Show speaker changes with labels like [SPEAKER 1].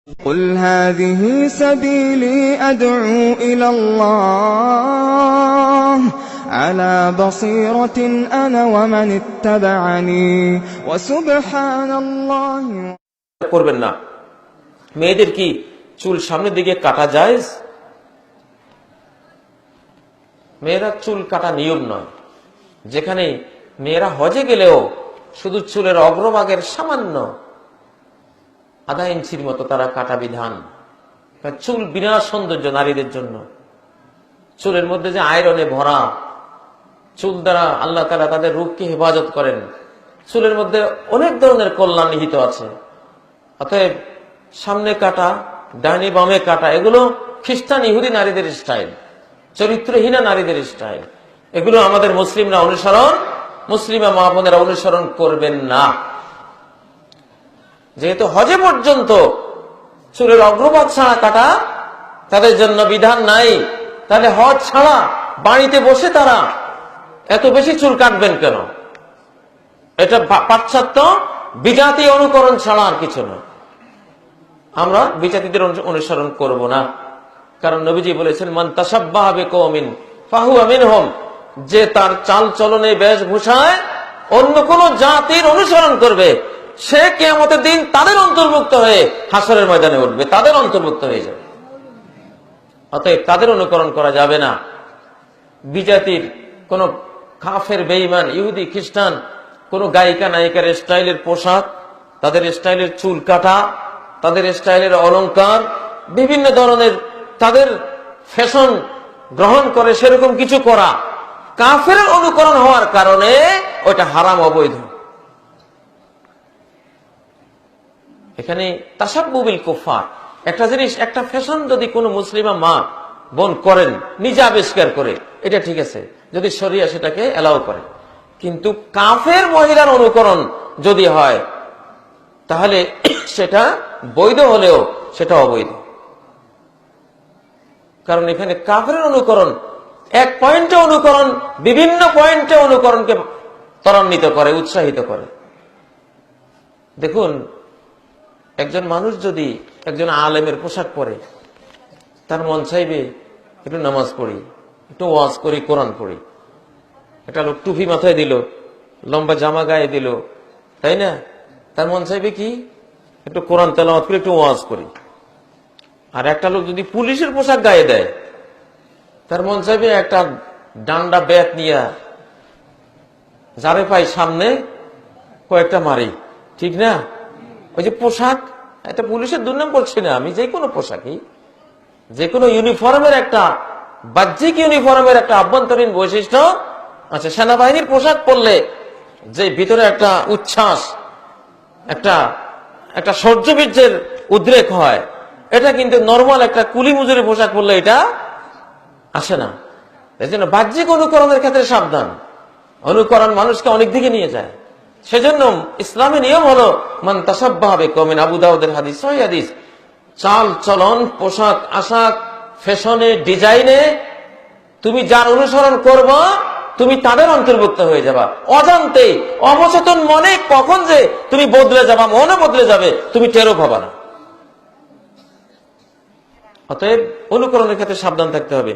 [SPEAKER 1] قل هذه سبيلي أدعو إلى الله على بصيرة أنا ومن اتبعني وسبحان الله।
[SPEAKER 2] করবেন না। মেয়েদের কি চুল সামনের দিকে কাটা জায়েজ? মেয়েরা চুল কাটা নিয়ম নয়। যেখানে মেয়েরা হজে গেলেও শুধু চুলের অগ্রভাগের সামান্য আধা ইঞ্চির মতো তারা কাটা বিধান। চুল বিনা সৌন্দর্য নারীদের জন্য। চুলের মধ্যে যে আয়রনে ভরা, চুল দ্বারা আল্লাহ তাআলা তাদের রূপকে হেফাজত করেন। চুলের মধ্যে অনেক ধরনের কল্যাণ নিহিত আছে। অতএব সামনে কাটা, ডাইনি বামে কাটা, এগুলো খ্রিস্টান ইহুদি নারীদের স্টাইল, চরিত্রহীনা নারীদের স্টাইল। এগুলো আমাদের মুসলিমা মা বোনেরা অনুসরণ করবেন না। যেহেতু হজে পর্যন্ত চুলের অগ্রভাগ ছাড়া কাটা তাদের জন্য বিধান নাই, তাহলে হজ ছাড়া বাড়িতে বসে তারা এত বেশি চুল কাটবেন কেন? এটা পাশ্চাত্য বিজাতি অনুকরণ ছাড়া আর কিছু না। আমরা বিজাতিদের অনুসরণ করব না, কারণ নবীজি বলেছেন, মান তাশাব্বাহা বিকওমিন ফাহুয়া মিনহুম, যে তার চাল চলনে বেশভূষায় অন্য কোন জাতির অনুসরণ করবে সে কিয়ামতের দিন তাদের অন্তর্ভুক্ত হয়ে হাসরের ময়দানে উঠবে, তাদের অন্তর্ভুক্ত হয়ে যাবে। অতএব তাদের অনুকরণ করা যাবে না। বিজাতির কোন কাফের, বেঈমান, ইহুদি, খ্রিস্টান কোন গায়িকা নায়িকার স্টাইলের পোশাক, তাদের স্টাইলের চুল কাটা, তাদের স্টাইলের অলংকার, বিভিন্ন ধরনের তাদের ফ্যাশন গ্রহণ করে সেরকম কিছু করা কাফের অনুকরণ হওয়ার কারণে ওটা হারাম, অবৈধ। এখানে তাশাব্বু বিল কুফার, একটা জিনিস, একটা ফ্যাশন যদি কোনো মুসলিমা মা বোন করেন নিজে আবিষ্কার করে, এটা ঠিক আছে যদি শরিয়া সেটাকে এলাও করে। কিন্তু কাফের মহিলার অনুকরণ যদি হয় তাহলে সেটা বৈধ হলেও সেটা অবৈধ। কারণ এখানে কাফের অনুকরণ এক পয়েন্টে অনুকরণ বিভিন্ন পয়েন্টে অনুকরণকে ত্বরান্বিত করে, উৎসাহিত করে। দেখুন, একজন মানুষ যদি একজন আলেমের পোশাক পরে, তার মন চাইবে একটু নামাজ পড়ি, একটু ওয়াজ করি, কোরআন পড়ি। একটা লোক টুপি মাথায় দিল, লম্বা জামা গায়ে দিল, তাই না? তার মন চাইবে কি একটু কোরআন তেলাওয়াত করে একটু ওয়াজ করি। আর একটা লোক যদি পুলিশের পোশাক গায়ে দেয়, তার মন চাইবে একটা ডান্ডা ব্যাট নিয়ে যারে পাই সামনে কয়েকটা মারি, ঠিক না? ওই যে পোশাক, একটা পুলিশের দুর্নাম করছি না আমি, যে কোনো পোশাকই, যে কোনো ইউনিফর্মের একটা বাহ্যিক ইউনিফর্মের একটা আভ্যন্তরীণ বৈশিষ্ট্য আচ্ছা। সেনাবাহিনীর পোশাক পরলে যে ভিতরে একটা উচ্ছ্বাস, একটা শৌর্যবীর্যের উদ্রেক হয়, এটা কিন্তু নর্মাল একটা কুলি মজুরি পোশাক পরলে এটা আসে না। এই জন্য বাহ্যিক অনুকরণের ক্ষেত্রে সাবধান। অনুকরণ মানুষকে অনেক দিকে নিয়ে যায়। সেজন্য ইসলামী নিয়ম হলো মান তাশাব্বাহা বিকওমিন, আবু দাউদের হাদিস, সহিহ হাদিস। চাল চলন, পোশাক আশাক, ফ্যাশনে, ডিজাইনে তুমি যার অনুসরণ করবা তুমি তাদের অন্তর্ভুক্ত হয়ে যাবা। অজান্তে, অবচেতন মনে কখন যে তুমি বদলে যাবা, মনে বদলে যাবে, তুমি টেরও পাবা না। অতএব অনুকরণের ক্ষেত্রে সাবধান থাকতে হবে।